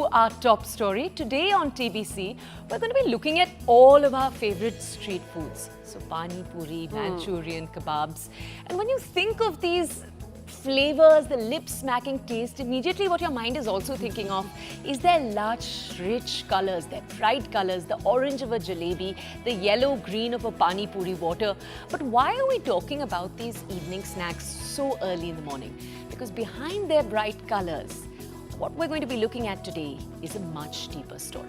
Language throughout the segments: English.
to our top story. Today on TBC, we're going to be looking at all of our favorite street foods. So pani puri, Manchurian, kebabs. And when you think of these flavors, the lip-smacking taste, immediately what your mind is also thinking of is their lush, rich colors, their bright colors, the orange of a jalebi, the yellow-green of a pani puri water. But why are we talking about these evening snacks so early in the morning? Because behind their bright colors, what we're going to be looking at today is a much deeper story.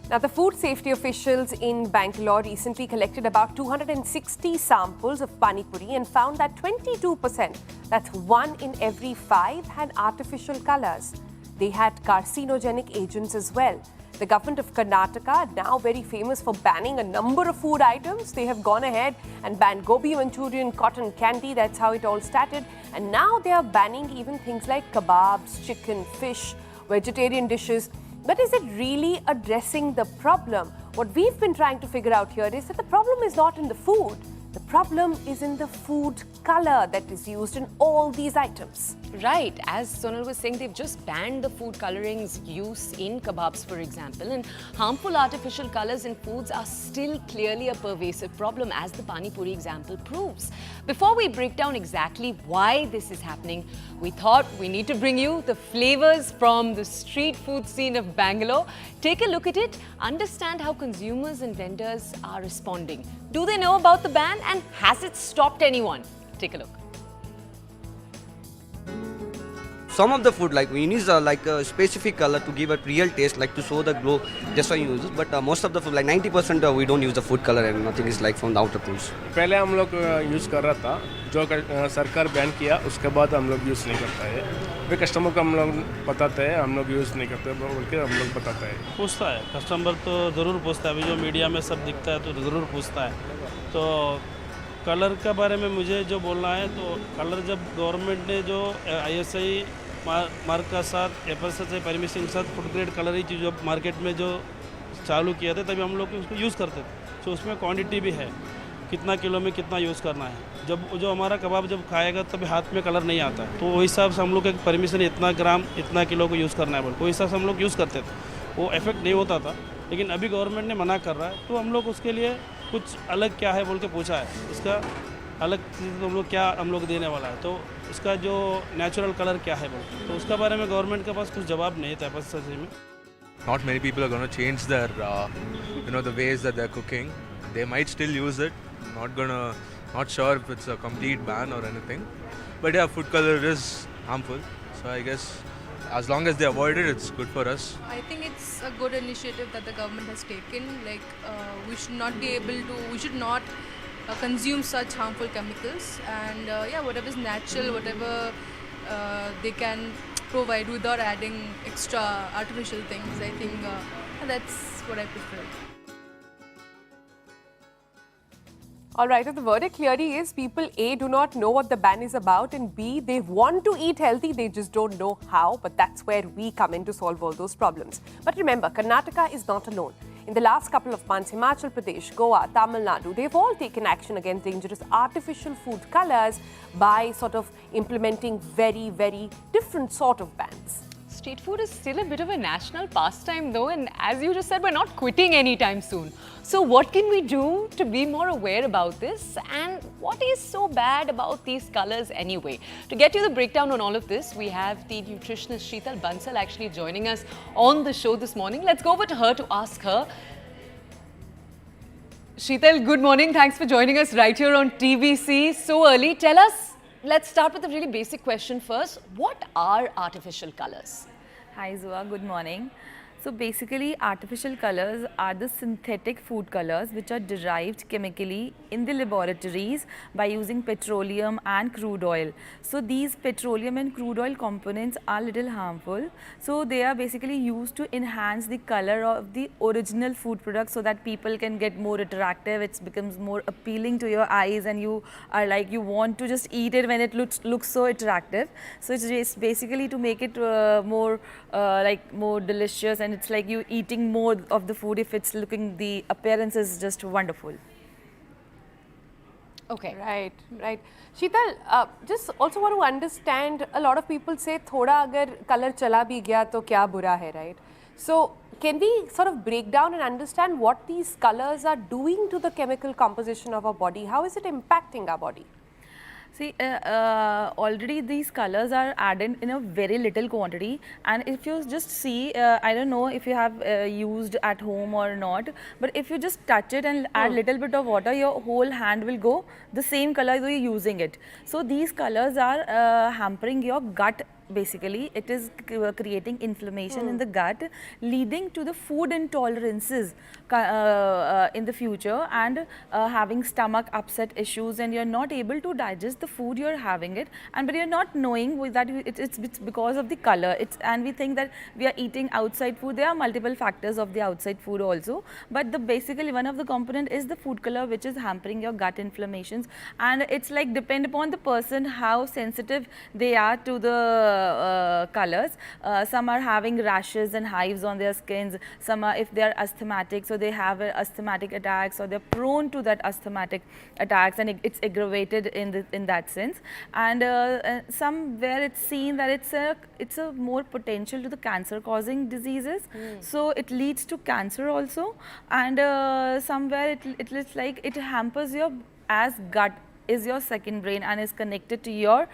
Now, the food safety officials in Bangalore recently collected about 260 samples of pani puri and found that 22%, that's 1 in every 5, had artificial colors. They had carcinogenic agents as well. The government of Karnataka, now very famous for banning a number of food items, they have gone ahead and banned gobi Manchurian, cotton candy, that's how it all started. And now they are banning even things like kebabs, chicken, fish, vegetarian dishes. But is it really addressing the problem? What we've been trying to figure out here is that the problem is not in the food. The problem is in the food color that is used in all these items. Right. As Sonal was saying, they've just banned the food colorings use in kebabs, for example. And harmful artificial colors in foods are still clearly a pervasive problem, as the pani puri example proves. Before we break down exactly why this is happening, we thought we need to bring you the flavors from the street food scene of Bangalore. Take a look at it, understand how consumers and vendors are responding. Do they know about the ban, and has it stopped anyone? Take a look. Some of the food, like we need like a specific color to give a real taste, like to show the glow. That's why you use it. But most of the food, like 90%, we don't use the food color, and nothing is like from the outer foods. पहले हम लोग use कर रहा था, जो सरकार ban किया उसके बाद हम लोग यूज़ नहीं करता है. वे कस्टमर को हम लोग बताते हैं, हम लोग यूज़ नहीं करते बोल के हम लोग बताते हैं. पूछता है कस्टमर तो ज़रूर पूछता है. अभी जो मीडिया में सब दिखता है तो ज़रूर पूछता है. तो कलर के बारे में मुझे जो बोलना है, तो कलर जब गवर्नमेंट ने जो ISI मार्क का साथ FSSAI परमिशन के साथ फूड ग्रेड कलर ही चीज़ जो मार्केट में जो चालू किया था, तभी हम लोग उसको यूज़ करते थे. तो उसमें क्वांटिटी भी है, कितना किलो में कितना यूज़ करना है. जब जो हमारा कबाब जब खाएगा तभी हाथ में कलर नहीं आता है, तो वही हिसाब से हम लोग एक परमिशन इतना ग्राम इतना किलो को यूज़ करना है बोल, वही हिसाब से हम लोग यूज़ करते थे. वो इफेक्ट नहीं होता था, लेकिन अभी गवर्नमेंट ने मना कर रहा है, तो हम लोग उसके लिए कुछ अलग क्या है बोल के पूछा है. इसका अलग चीज़ हम लोग क्या हम लोग देने वाला है, तो उसका जो नेचुरल कलर क्या है बोल, तो उसका बारे में गवर्नमेंट के पास कुछ जवाब नहीं था FSSAI में. Not many people are going to change their, the ways that they're cooking. They might still use it. Not sure if it's a complete ban or anything. But yeah, food color is harmful. So I guess as long as they avoid it, it's good for us. I think it's a good initiative that the government has taken. Like we should not consume such harmful chemicals. And whatever is natural, whatever they can provide without adding extra artificial things, I think that's what I prefer. All right, so the verdict clearly is people A, do not know what the ban is about, and B, they want to eat healthy, they just don't know how. But that's where we come in to solve all those problems. But remember, Karnataka is not alone. In the last couple of months, Himachal Pradesh, Goa, Tamil Nadu, they've all taken action against dangerous artificial food colors by sort of implementing very, very different sort of bans. Street food is still a bit of a national pastime though, and as you just said, we're not quitting anytime soon. So what can we do to be more aware about this, and what is so bad about these colors anyway? To get you the breakdown on all of this, we have the nutritionist Sheetal Bansal actually joining us on the show this morning. Let's go over to her to ask her. Sheetal, good morning. Thanks for joining us right here on TBC so early. Tell us, let's start with a really basic question first. What are artificial colors? Hi Zua, good morning. So basically, artificial colors are the synthetic food colors which are derived chemically in the laboratories by using petroleum and crude oil. So these petroleum and crude oil components are little harmful. So they are basically used to enhance the color of the original food product so that people can get more attractive. It becomes more appealing to your eyes, and you are like, you want to just eat it when it looks so attractive. So it's just basically to make it more delicious, and it's like you eating more of the food if it's looking, the appearance is just wonderful. Okay. Right, right. Sheetal, just also want to understand, a lot of people say, thoda agar color chala bhi gaya to kya bura hai, right? So, can we sort of break down and understand what these colors are doing to the chemical composition of our body? How is it impacting our body? See, already these colors are added in a very little quantity, and if you just see, I don't know if you have used at home or not, but if you just touch it and add little bit of water, your whole hand will go the same color you're using it. So these colors are hampering your gut. Basically, it is creating inflammation in the gut, leading to the food intolerances in the future, and having stomach upset issues, and you're not able to digest the food you're having it, and but you're not knowing that it's because of the color. And we think that we are eating outside food. There are multiple factors of the outside food also, but basically one of the component is the food color, which is hampering your gut inflammations, and it's like depend upon the person how sensitive they are to the colors. Some are having rashes and hives on their skins. Some are, if they are asthmatic, so they have asthmatic attacks, or they're prone to that asthmatic attacks, and it's aggravated in that sense. And somewhere it's seen that it's a more potential to the cancer causing diseases. So it leads to cancer also, and somewhere it looks like it hampers your, as gut is your second brain and is connected to your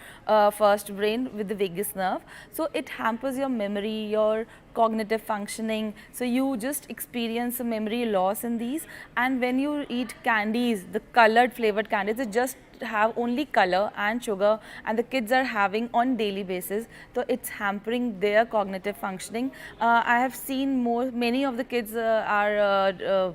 first brain with the vagus nerve. So it hampers your memory, your cognitive functioning. So you just experience a memory loss in these. And when you eat candies, the colored flavored candies, they just have only color and sugar, and the kids are having on daily basis, so it's hampering their cognitive functioning. I have seen many of the kids are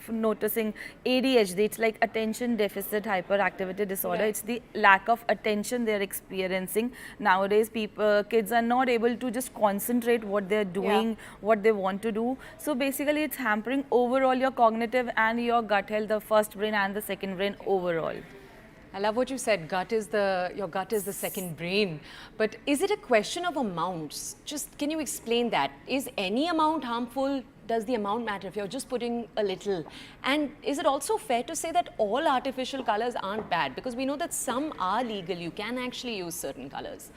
noticing ADHD. It's like attention deficit hyperactivity disorder. It's the lack of attention they're experiencing nowadays. Kids are not able to just concentrate what they're doing, what they want to do. So basically it's hampering overall your cognitive and your gut health, the first brain and the second brain overall. I love what you said, your gut is the second brain. But is it a question of amounts? Just can you explain that? Is any amount harmful? Does the amount matter if you're just putting a little? And is it also fair to say that all artificial colors aren't bad? Because we know that some are legal, you can actually use certain colors.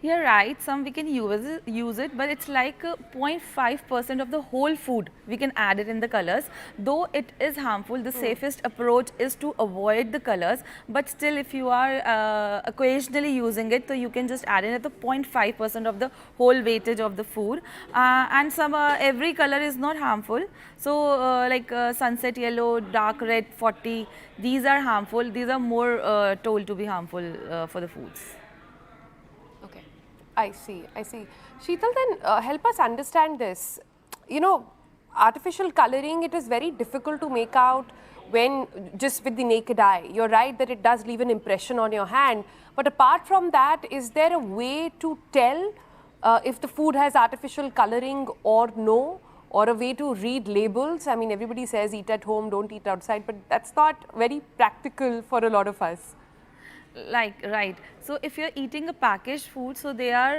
You're right, some we can use it, but it's like 0.5% of the whole food we can add it in the colors. Though it is harmful, the safest approach is to avoid the colors, but still if you are occasionally using it, so you can just add it at the 0.5% of the whole weightage of the food. And every color is not harmful. So like sunset yellow, dark red, 40, these are harmful. These are more told to be harmful for the foods. I see, I see. Sheetal, then help us understand this. You know, artificial coloring, it is very difficult to make out when just with the naked eye. You're right that it does leave an impression on your hand. But apart from that, is there a way to tell if the food has artificial coloring or no? Or a way to read labels? I mean, everybody says eat at home, don't eat outside, but that's not very practical for a lot of us. Right. So if you're eating a packaged food, so they are,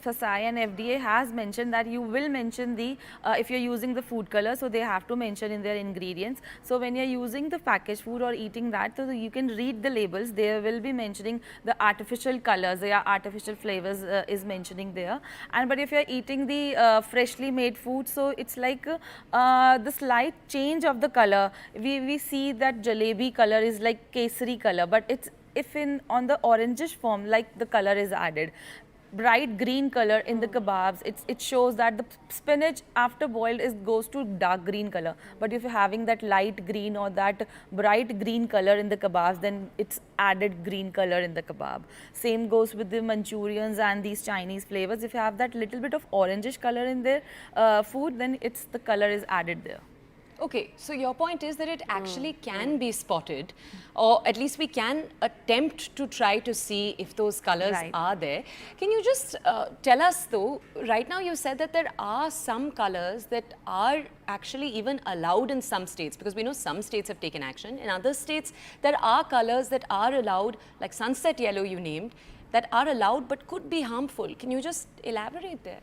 FSI and FDA has mentioned that you will mention the, if you're using the food color, so they have to mention in their ingredients. So when you're using the packaged food or eating that, so you can read the labels. They will be mentioning the artificial colors, their artificial flavors is mentioning there. But if you're eating the freshly made food, so it's like the slight change of the color. We see that jalebi color is like kesari color, but it's on the orangish form, like the color is added. Bright green color in the kebabs, it shows that the spinach after boiled goes to dark green color. But if you're having that light green or that bright green color in the kebabs, then it's added green color in the kebab. Same goes with the Manchurians and these Chinese flavors. If you have that little bit of orangish color in their food, then the color is added there. Okay, so your point is that it actually can be spotted, or at least we can attempt to try to see if those colors are there. Can you just tell us though, right now you said that there are some colors that are actually even allowed in some states, because we know some states have taken action. In other states, there are colors that are allowed, like sunset yellow you named, that are allowed but could be harmful. Can you just elaborate there?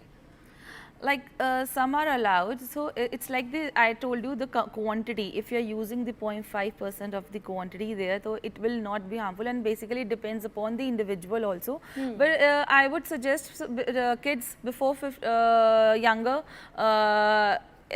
Like some are allowed, so it's like I told you the quantity. If you're using the 0.5% of the quantity there, so it will not be harmful, and basically it depends upon the individual also. But I would suggest kids before younger,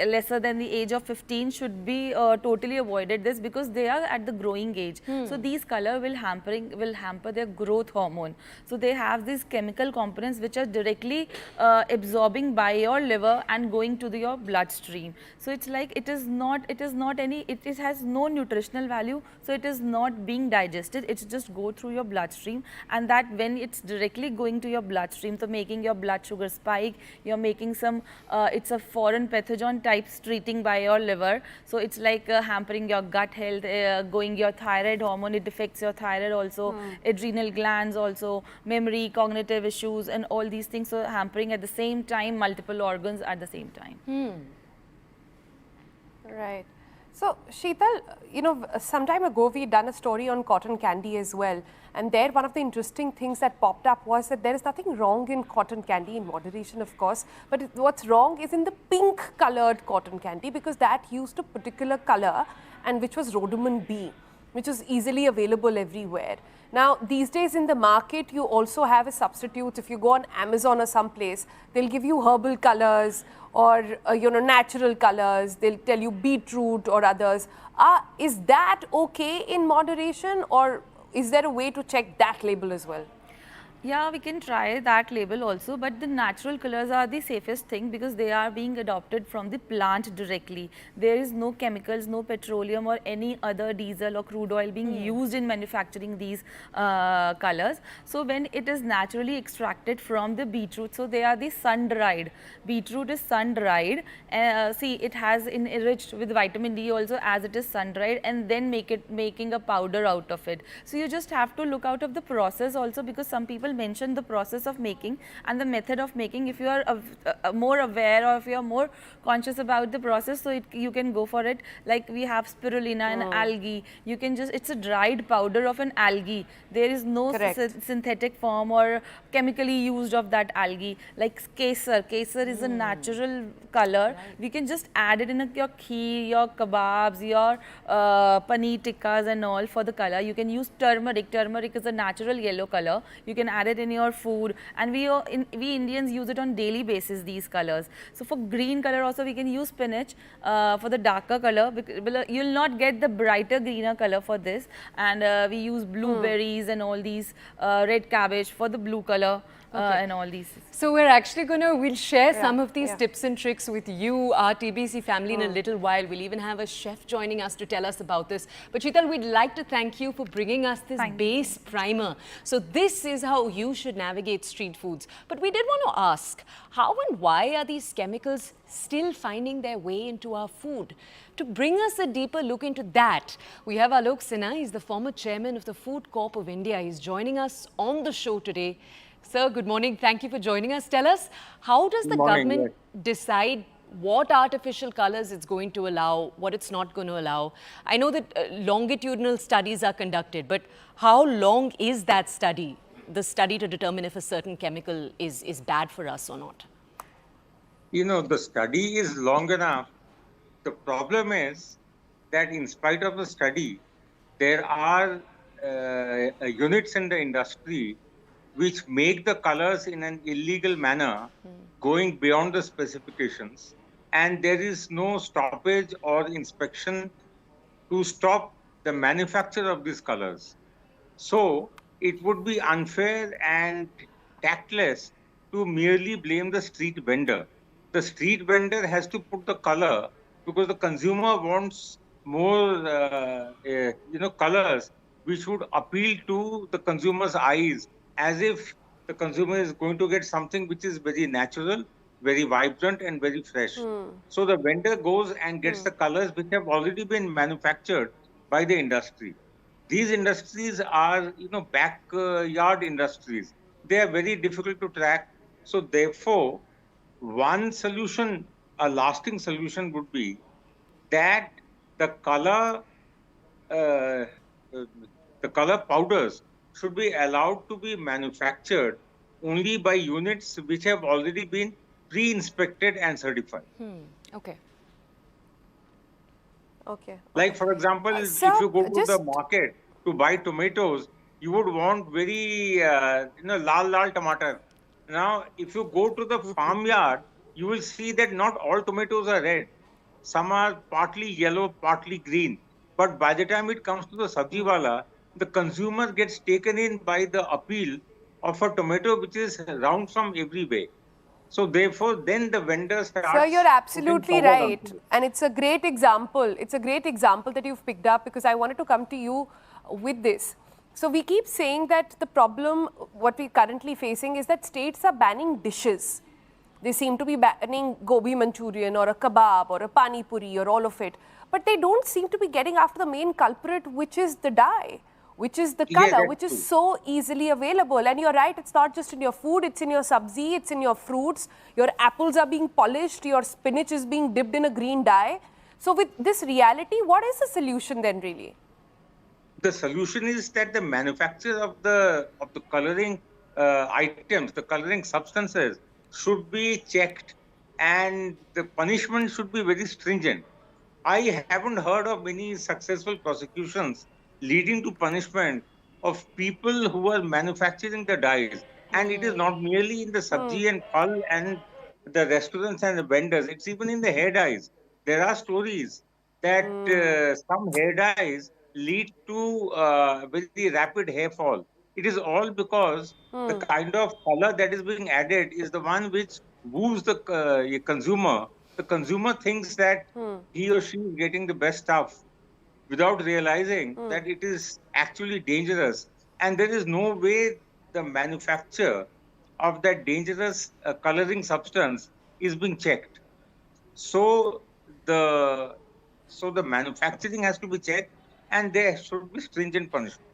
lesser than the age of 15 should be totally avoided this, because they are at the growing age. So these color will hamper their growth hormone. So they have these chemical components which are directly absorbing by your liver and going to your bloodstream. So it's like it has no nutritional value, so it is not being digested, it's just go through your bloodstream, and that when it's directly going to your bloodstream, so making your blood sugar spike, you're making some it's a foreign pathogen types treating by your liver. So it's like hampering your gut health, going your thyroid hormone, it affects your thyroid also, adrenal glands also, memory, cognitive issues, and all these things. So hampering at the same time multiple organs at the same time. Right. So, Sheetal, you know, some time ago we done a story on cotton candy as well. And there one of the interesting things that popped up was that there is nothing wrong in cotton candy, in moderation of course. But what's wrong is in the pink colored cotton candy, because that used a particular color and which was rhodamine B, which is easily available everywhere. Now, these days in the market, you also have a substitute. If you go on Amazon or someplace, they'll give you herbal colors or, you know, natural colors. They'll tell you beetroot or others. Is that okay in moderation, or is there a way to check that label as well? Yeah, we can try that label also, but the natural colors are the safest thing because they are being adopted from the plant directly. There is no chemicals, no petroleum or any other diesel or crude oil being used in manufacturing these colors. So when it is naturally extracted from the beetroot, so they are the sun-dried. Beetroot is sun-dried. See, it has enriched with vitamin D also as it is sun-dried, and then making a powder out of it. So you just have to look out of the process also, because some people mention the process of making and the method of making. If you are more aware, or if you are more conscious about the process, so you can go for it. Like we have spirulina and algae. You can just, it's a dried powder of an algae. There is no synthetic form or chemically used of that algae. Like kesar. Kesar is a natural color. We can just add it in your kheer, your kebabs, your paneer tikkas and all for the color. You can use turmeric. Turmeric is a natural yellow color. You can add it in your food, and we Indians use it on daily basis, these colors. So for green color also we can use spinach for the darker color. You will not get the brighter greener color for this, and we use blueberries and all these red cabbage for the blue color. And all these. So we're actually we'll share some of these tips and tricks with you, our TBC family, in a little while. We'll even have a chef joining us to tell us about this. But Sheetal, we'd like to thank you for bringing us this base primer. So this is how you should navigate street foods. But we did want to ask, how and why are these chemicals still finding their way into our food? To bring us a deeper look into that, we have Alok Sinha. He's the former chairman of the Food Corp of India. He's joining us on the show today. Sir, good morning. Thank you for joining us. Tell us, how does the government decide what artificial colors it's going to allow, what it's not going to allow? I know that longitudinal studies are conducted, but how long is that study, the study to determine if a certain chemical is bad for us or not? You know, the study is long enough. The problem is that in spite of the study, there are units in the industry which make the colors in an illegal manner, going beyond the specifications, and there is no stoppage or inspection to stop the manufacture of these colors. So it would be unfair and tactless to merely blame the street vendor. The street vendor has to put the color because the consumer wants more colors which would appeal to the consumer's eyes, as if the consumer is going to get something which is very natural, very vibrant and very fresh. So the vendor goes and gets the colors which have already been manufactured by the industry. These industries are, backyard industries. They are very difficult to track. So therefore, one solution, a lasting solution would be that the color powders should be allowed to be manufactured only by units which have already been pre-inspected and certified. Okay. Okay. Like, for example, if sir, you go to the just- market to buy tomatoes, you would want very, lal tomato. Now, if you go to the farmyard, you will see that not all tomatoes are red. Some are partly yellow, partly green. But by the time it comes to the sabji wala, the consumer gets taken in by the appeal of a tomato which is round from every way. So therefore, then the vendor Sir, starts you're putting absolutely forward onto right. it. And it's a great example. It's a great example that you've picked up, because I wanted to come to you with this. So we keep saying that the problem, what we're currently facing, is that states are banning dishes. They seem to be banning gobi Manchurian or a kebab or a pani puri or all of it. But they don't seem to be getting after the main culprit, which is the dye, which is the Yeah, color, that's which is true. so easily available. And you're right, it's not just in your food, it's in your sabzi, it's in your fruits. Your apples are being polished, your spinach is being dipped in a green dye. So with this reality, what is the solution then really? The solution is that the manufacture of the coloring items, the coloring substances, should be checked, and the punishment should be very stringent. I haven't heard of many successful prosecutions leading to punishment of people who are manufacturing the dyes. And it is not merely in the sabji and phal and the restaurants and the vendors, it's even in the hair dyes. There are stories that some hair dyes lead to very rapid hair fall. It is all because the kind of color that is being added is the one which woos the consumer. The consumer thinks that he or she is getting the best stuff without realizing that it is actually dangerous. And there is no way the manufacture of that dangerous coloring substance is being checked. So the the manufacturing has to be checked, and there should be stringent punishment.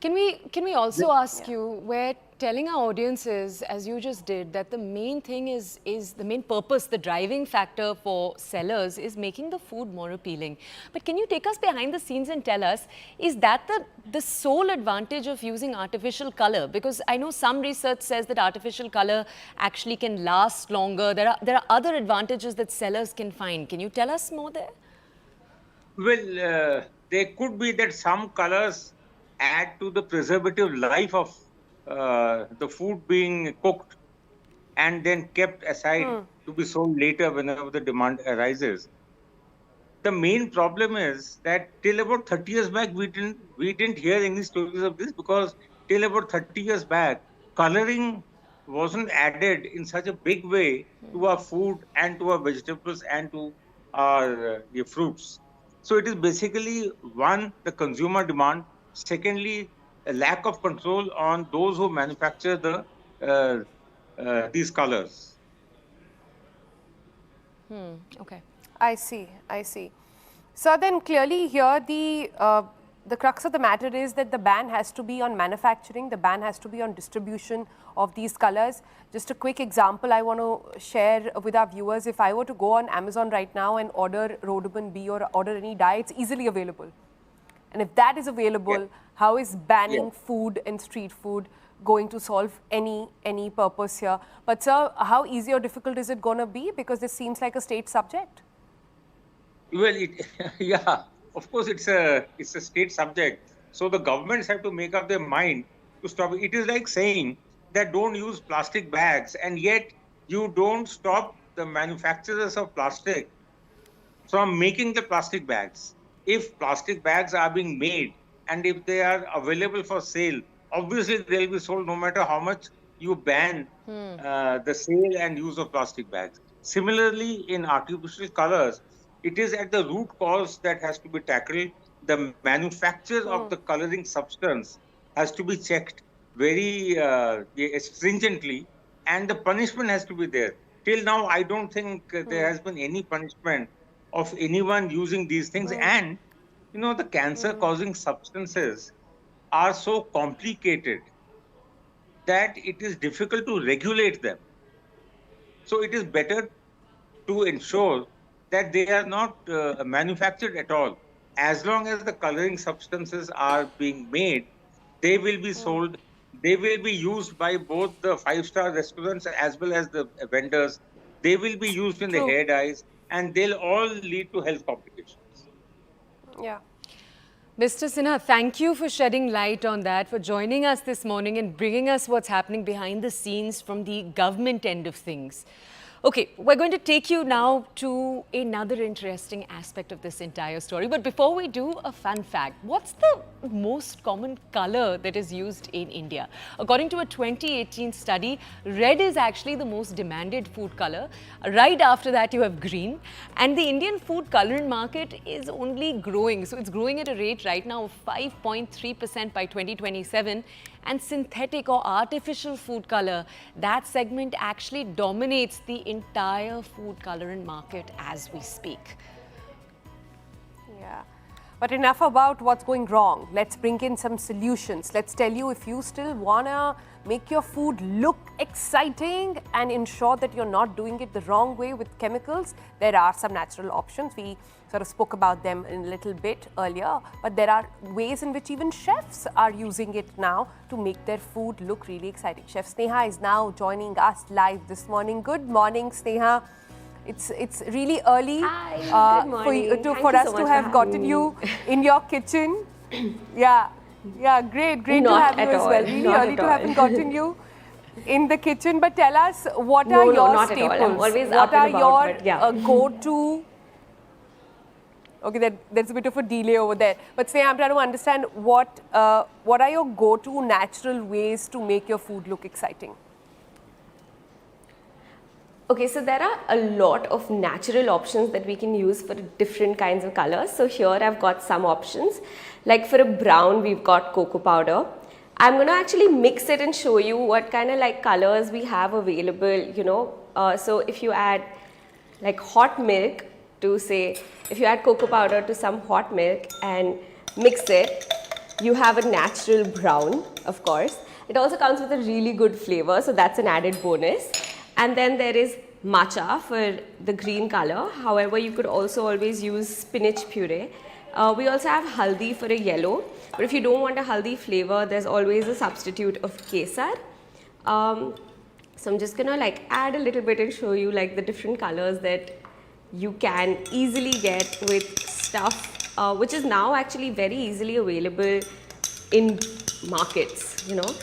Can we also ask you, we're telling our audiences, as you just did, that the main thing is the main purpose, the driving factor for sellers is making the food more appealing. But can you take us behind the scenes and tell us, is that the sole advantage of using artificial color? Because I know some research says that artificial color actually can last longer. There are other advantages that sellers can find. Can you tell us more there? Well, there could be that some colors add to the preservative life of the food being cooked and then kept aside to be sold later whenever the demand arises. The main problem is that till about 30 years back, we didn't hear any stories of this, because till about 30 years back, coloring wasn't added in such a big way to our food and to our vegetables and to our fruits. So it is basically, one, the consumer demand; secondly, a lack of control on those who manufacture these colors. Okay. I see, I see. So then clearly here the crux of the matter is that the ban has to be on manufacturing, the ban has to be on distribution of these colors. Just a quick example I want to share with our viewers. If I were to go on Amazon right now and order Rhododendron B or order any dye, it's easily available. And if that is available, how is banning food and street food going to solve any purpose here? But sir, how easy or difficult is it going to be? Because this seems like a state subject. Well, yeah, of course, it's a state subject. So the governments have to make up their mind to stop it. It is like saying that don't use plastic bags, and yet you don't stop the manufacturers of plastic from making the plastic bags. If plastic bags are being made and if they are available for sale, obviously they'll be sold no matter how much you ban the sale and use of plastic bags. Similarly, in artificial colors, it is at the root cause that has to be tackled. The manufacture of the coloring substance has to be checked very stringently, and the punishment has to be there. Till now, I don't think there has been any punishment of anyone using these things. And, the cancer-causing substances are so complicated that it is difficult to regulate them. So it is better to ensure that they are not manufactured at all. As long as the coloring substances are being made, they will be sold They will be used by both the five-star restaurants as well as the vendors. They will be used in the True. hair dyes, and they'll all lead to health complications. Yeah. Mr. Sinha, thank you for shedding light on that, for joining us this morning and bringing us what's happening behind the scenes from the government end of things. Okay, we're going to take you now to another interesting aspect of this entire story. But before we do, a fun fact. What's the most common color that is used in India? According to a 2018 study, red is actually the most demanded food color. Right after that, you have green. And the Indian food colorant market is only growing. So it's growing at a rate right now of 5.3% by 2027. And synthetic or artificial food color, that segment actually dominates the entire food colorant market as we speak. Yeah. But enough about what's going wrong. Let's bring in some solutions. Let's tell you, if you still want to make your food look exciting and ensure that you're not doing it the wrong way with chemicals, there are some natural options. We sort of spoke about them in a little bit earlier, but there are ways in which even chefs are using it now to make their food look really exciting. Chef Sneha is now joining us live this morning. Good morning, Sneha. It's really early for us to have gotten you in your kitchen. Yeah, great to have you as well. Really early to have gotten you in the kitchen. But tell us, what are your staples? I'm always what up are and about, your go-to? Okay, there's a bit of a delay over there. But Sneha, I'm trying to understand what are your go-to natural ways to make your food look exciting? Okay, so there are a lot of natural options that we can use for different kinds of colors. So here I've got some options. Like for a brown, we've got cocoa powder. I'm going to actually mix it and show you what kind of like colors we have available, you know. So if you add like hot milk to say, if you add cocoa powder to some hot milk and mix it, you have a natural brown, of course. It also comes with a really good flavor, so that's an added bonus. And then there is matcha for the green color. However, you could also always use spinach puree. We also have haldi for a yellow. But if you don't want a haldi flavor, there's always a substitute of kesar. So I'm just gonna like add a little bit and show you like the different colors that you can easily get with stuff, which is now actually very easily available in markets, you know.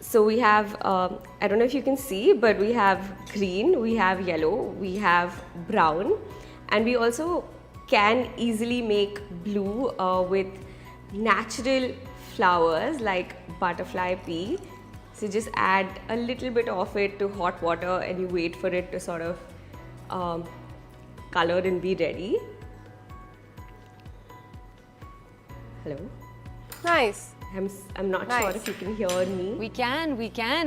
So we have, I don't know if you can see, but we have green, we have yellow, we have brown, and we also can easily make blue with natural flowers like butterfly pea. So just add a little bit of it to hot water and you wait for it to sort of color and be ready. Hello? Nice. I'm not sure if you can hear me. We can,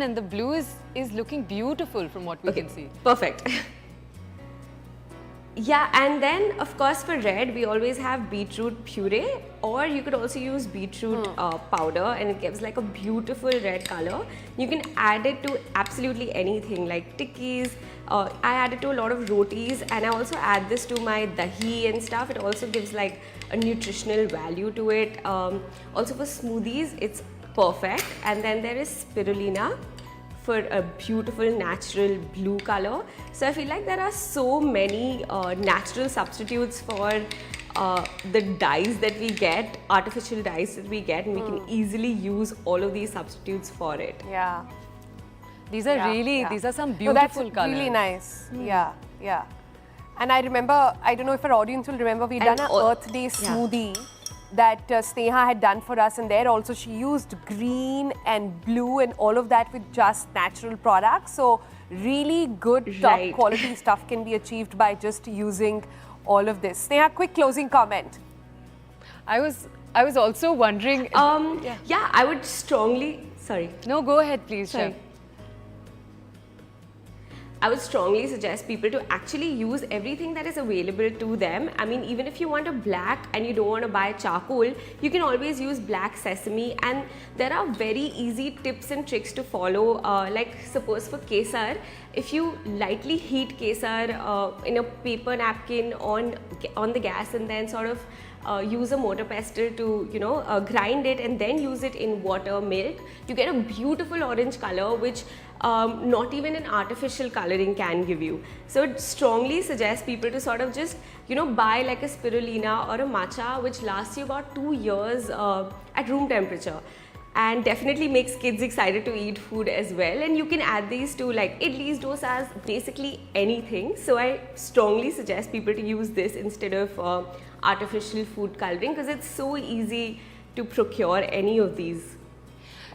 and the blue is looking beautiful from what we can see. Perfect. Yeah, and then of course for red, we always have beetroot puree, or you could also use beetroot powder, and it gives like a beautiful red color. You can add it to absolutely anything like tikkis. I add it to a lot of rotis, and I also add this to my dahi and stuff. It also gives like a nutritional value to it. Also for smoothies, it's perfect. And then there is spirulina for a beautiful natural blue color. So I feel like there are so many natural substitutes for the dyes that we get, artificial dyes that we get, and we can easily use all of these substitutes for it. Yeah. These are these are some beautiful colors. Really nice. Yeah. And I remember, I don't know if our audience will remember, we done an Earth Day smoothie that Sneha had done for us, and there also she used green and blue and all of that with just natural products. So really good top quality stuff can be achieved by just using all of this. Sneha, quick closing comment. I was also wondering. Yeah, I would strongly. Sorry. No, go ahead, please, Chef. I would strongly suggest people to actually use everything that is available to them. I mean, even if you want a black and you don't want to buy charcoal, you can always use black sesame, and there are very easy tips and tricks to follow. Like suppose for kesar, if you lightly heat kesar in a paper napkin on the gas and then sort of use a mortar pestle to, grind it and then use it in water, milk, you get a beautiful orange color which not even an artificial coloring can give you. So it strongly suggests people to sort of just, buy like a spirulina or a matcha which lasts you about 2 years at room temperature. And definitely makes kids excited to eat food as well. And you can add these to like idlis, dosas, basically anything. So I strongly suggest people to use this instead of artificial food coloring because it's so easy to procure any of these.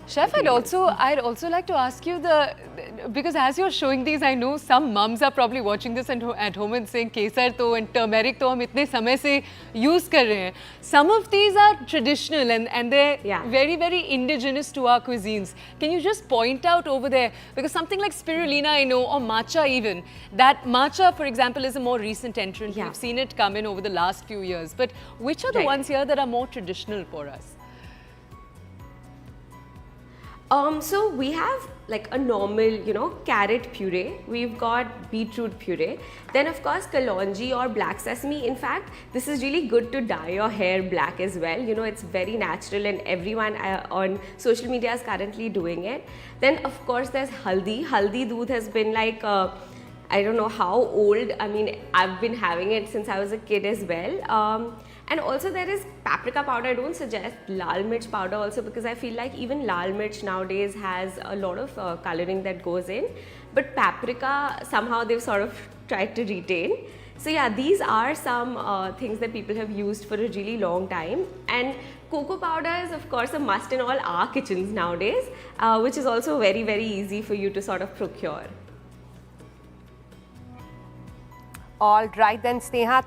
Chef, I'd also like to ask you because as you're showing these, I know some mums are probably watching this at home and saying kesar to and turmeric to hum itne samay se use kar rahe hain. Some of these are traditional and they're very, very indigenous to our cuisines. Can you just point out over there, because something like spirulina I know, or matcha even, that matcha for example is a more recent entrant. We've seen it come in over the last few years. But which are the ones here that are more traditional for us? So we have like a normal, carrot puree. We've got beetroot puree. Then of course kalonji or black sesame. In fact, this is really good to dye your hair black as well. It's very natural and everyone on social media is currently doing it. Then of course there's haldi. Haldi doodh has been like, I don't know how old. I mean, I've been having it since I was a kid as well. And also there is paprika powder. I don't suggest lal mirch powder also because I feel like even lal mirch nowadays has a lot of coloring that goes in. But paprika, somehow they've sort of tried to retain. So yeah, these are some things that people have used for a really long time. And cocoa powder is of course a must in all our kitchens nowadays, which is also very, very easy for you to sort of procure. All right then, Sneha,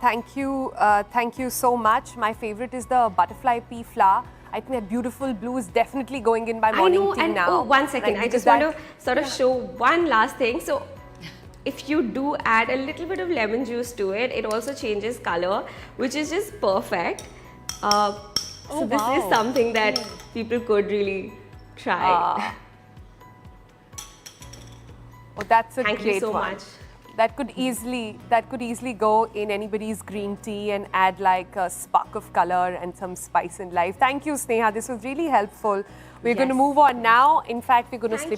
thank you so much. My favorite is the butterfly pea flour. I think that beautiful blue is definitely going in my morning tea now. Oh, 1 second, I just want to sort of show one last thing. So if you do add a little bit of lemon juice to it, it also changes color, which is just perfect. So this is something that people could really try. Oh, that's a Thank great you so one. much. That could easily go in anybody's green tea and add like a spark of color and some spice in life. Thank you, Sneha. This was really helpful. We're going to move on now. In fact, we're going to slip